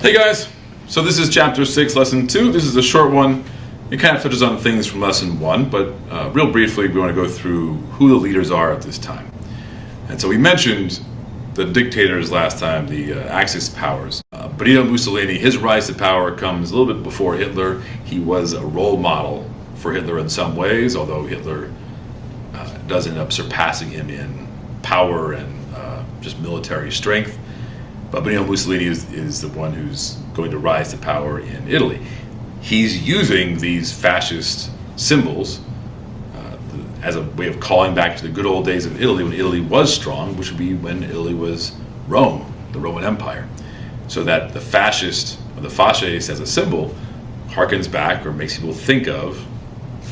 Hey guys, so this is chapter 6, lesson 2. This is a short one. It kind of touches on things from lesson 1, but real briefly we want to go through who the leaders are at this time. And so we mentioned the dictators last time, the Axis powers. Benito Mussolini, his rise to power comes a little bit before Hitler. He was a role model for Hitler in some ways, although Hitler does end up surpassing him in power and just military strength. But Benito Mussolini is the one who's going to rise to power in Italy. He's using these fascist symbols as a way of calling back to the good old days of Italy, when Italy was strong, which would be when Italy was Rome, the Roman Empire. So that the fascist, or the fasces as a symbol, harkens back or makes people think of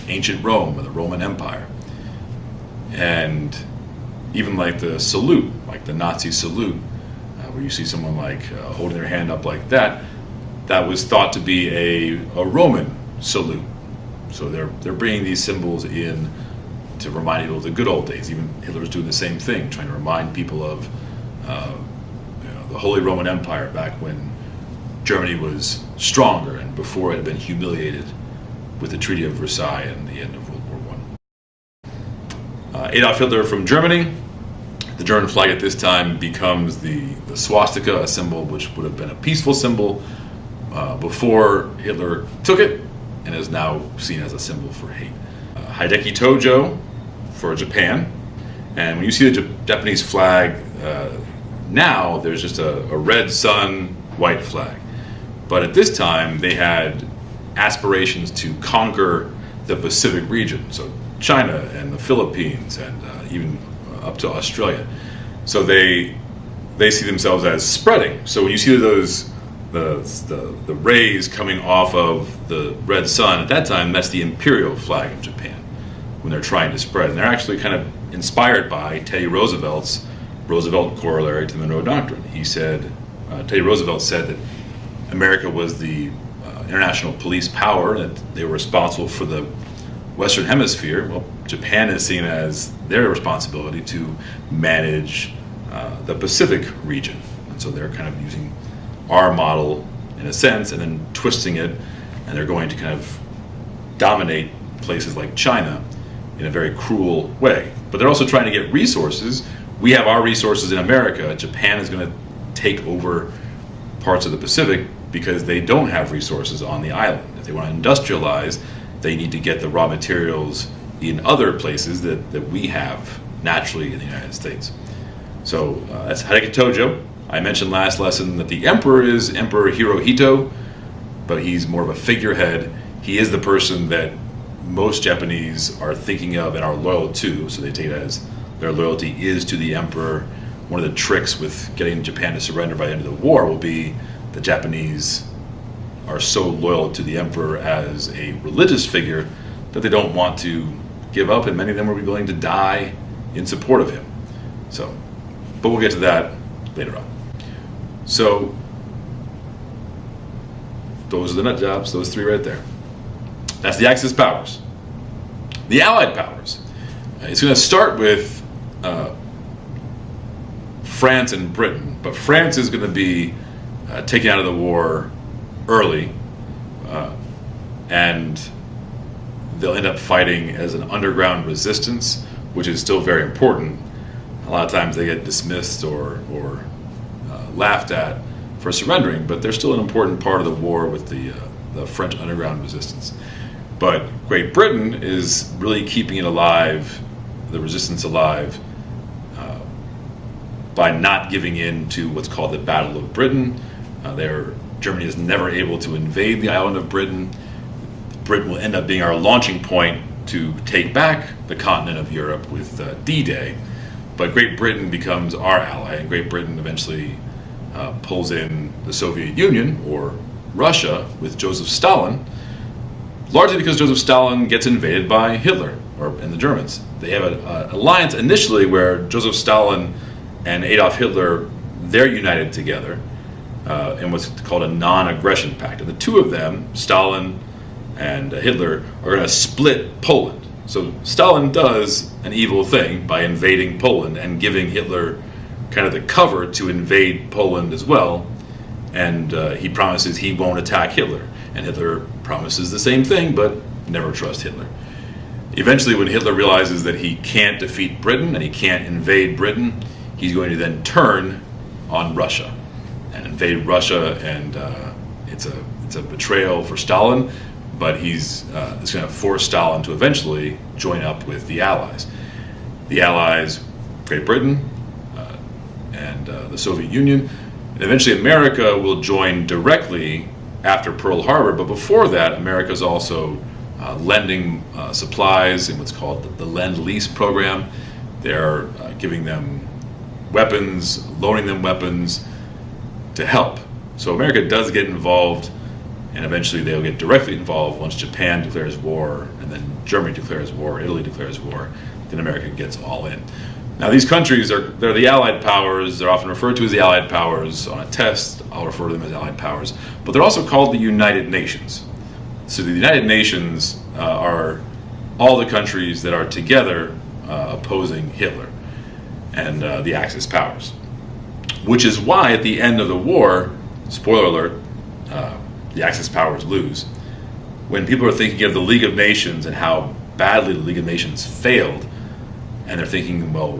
ancient Rome or the Roman Empire. And even like the salute, like the Nazi salute, where you see someone like holding their hand up like that, that was thought to be a Roman salute. So they're bringing these symbols in to remind people of the good old days. Even Hitler was doing the same thing, trying to remind people of the Holy Roman Empire back when Germany was stronger and before it had been humiliated with the Treaty of Versailles and the end of World War I. Adolf Hitler from Germany. The German flag at this time becomes the swastika, a symbol which would have been a peaceful symbol before Hitler took it, and is now seen as a symbol for hate. Hideki Tojo for Japan. And when you see the Japanese flag now, there's just a red sun, white flag. But at this time, they had aspirations to conquer the Pacific region, so China and the Philippines and even up to Australia. So they see themselves as spreading. So when you see those the rays coming off of the red sun, at that time that's the imperial flag of Japan when they're trying to spread. And they're actually kind of inspired by Teddy Roosevelt's Roosevelt corollary to the Monroe Doctrine. He said, Teddy Roosevelt said that America was the international police power, that they were responsible for the Western Hemisphere. Well, Japan is seen as their responsibility to manage the Pacific region. And so they're kind of using our model in a sense and then twisting it, and they're going to kind of dominate places like China in a very cruel way. But they're also trying to get resources. We have our resources in America. Japan is going to take over parts of the Pacific because they don't have resources on the island. If they want to industrialize, they need to get the raw materials in other places that we have naturally in the United States. So that's Hideki Tojo. I mentioned last lesson that the emperor is Emperor Hirohito, but he's more of a figurehead. He is the person that most Japanese are thinking of and are loyal to, so they take it as their loyalty is to the emperor. One of the tricks with getting Japan to surrender by the end of the war will be the Japanese are so loyal to the emperor as a religious figure that they don't want to give up, and many of them will be willing to die in support of him. So, but we'll get to that later on. So, those are the nut jobs, those three right there. That's the Axis powers. The Allied powers. It's going to start with France and Britain, but France is going to be taken out of the war early, and they'll end up fighting as an underground resistance, which is still very important. A lot of times they get dismissed or laughed at for surrendering, but they're still an important part of the war with the French underground resistance. But Great Britain is really keeping it alive, the resistance alive, by not giving in to what's called the Battle of Britain. Germany is never able to invade the island of Britain. Britain will end up being our launching point to take back the continent of Europe with D-Day. But Great Britain becomes our ally, and Great Britain eventually pulls in the Soviet Union, or Russia, with Joseph Stalin, largely because Joseph Stalin gets invaded by Hitler and the Germans. They have an alliance initially where Joseph Stalin and Adolf Hitler, they're united together in what's called a non-aggression pact. And the two of them, Stalin and Hitler, are going to split Poland. So Stalin does an evil thing by invading Poland and giving Hitler kind of the cover to invade Poland as well. and he promises he won't attack Hitler. And Hitler promises the same thing, but never trust Hitler. Eventually, when Hitler realizes that he can't defeat Britain and he can't invade Britain, he's going to then turn on Russia and invade Russia, and it's a betrayal for Stalin, but it's going to force Stalin to eventually join up with the Allies. The Allies, Great Britain and the Soviet Union, and eventually America will join directly after Pearl Harbor, but before that, America is also lending supplies in what's called the Lend-Lease program. They're giving them weapons, loaning them weapons to help. So America does get involved, and eventually they'll get directly involved once Japan declares war, and then Germany declares war, Italy declares war, then America gets all in. Now these countries they're the Allied powers. They're often referred to as the Allied powers. On a test, I'll refer to them as Allied powers. But they're also called the United Nations. So the United Nations are all the countries that are together opposing Hitler and the Axis powers. Which is why at the end of the war, spoiler alert, the Axis powers lose. When people are thinking of the League of Nations and how badly the League of Nations failed, and they're thinking, well,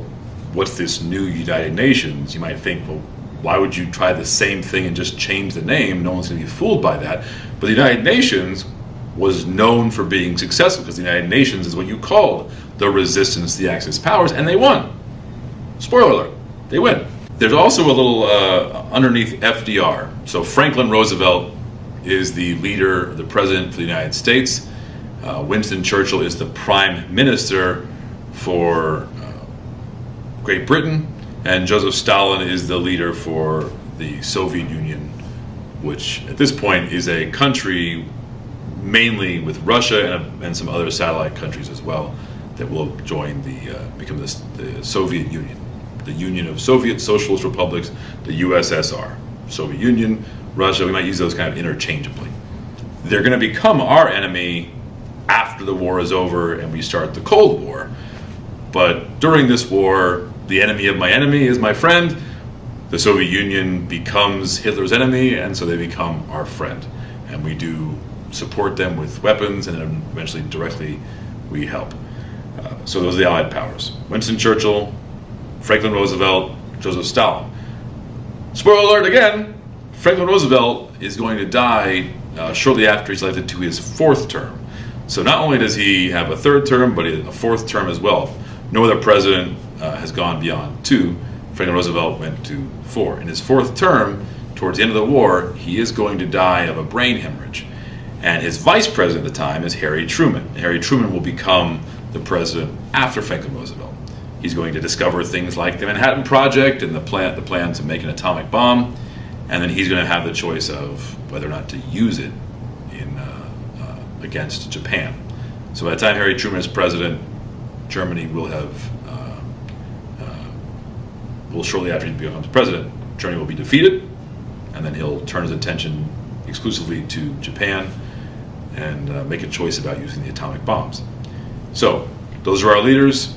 what's this new United Nations? You might think, well, why would you try the same thing and just change the name? No one's going to be fooled by that. But the United Nations was known for being successful because the United Nations is what you called the resistance to the Axis powers, and they won. Spoiler alert, they win. There's also a little underneath FDR. So Franklin Roosevelt is the leader, the president for the United States. Winston Churchill is the prime minister for Great Britain, and Joseph Stalin is the leader for the Soviet Union, which at this point is a country mainly with Russia and some other satellite countries as well that will join become the Soviet Union, the Union of Soviet Socialist Republics, the USSR. Soviet Union, Russia, we might use those kind of interchangeably. They're going to become our enemy after the war is over and we start the Cold War. But during this war, the enemy of my enemy is my friend. The Soviet Union becomes Hitler's enemy, and so they become our friend. And we do support them with weapons, and then eventually directly we help. So those are the Allied powers. Winston Churchill, Franklin Roosevelt, Joseph Stalin. Spoiler alert again, Franklin Roosevelt is going to die shortly after he's elected to his fourth term. So not only does he have a third term, but a fourth term as well. No other president has gone beyond 2. Franklin Roosevelt went to 4. In his fourth term, towards the end of the war, he is going to die of a brain hemorrhage. And his vice president at the time is Harry Truman. And Harry Truman will become the president after Franklin Roosevelt. He's going to discover things like the Manhattan Project and the plan to make an atomic bomb. And then he's going to have the choice of whether or not to use it against Japan. So by the time Harry Truman is president, Germany will shortly after he becomes president, Germany will be defeated, and then he'll turn his attention exclusively to Japan and make a choice about using the atomic bombs. So those are our leaders,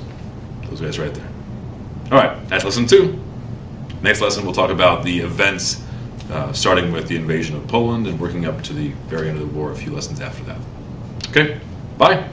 those guys right there. All right, that's lesson 2. Next lesson we'll talk about the events starting with the invasion of Poland and working up to the very end of the war, a few lessons after that. Okay, bye.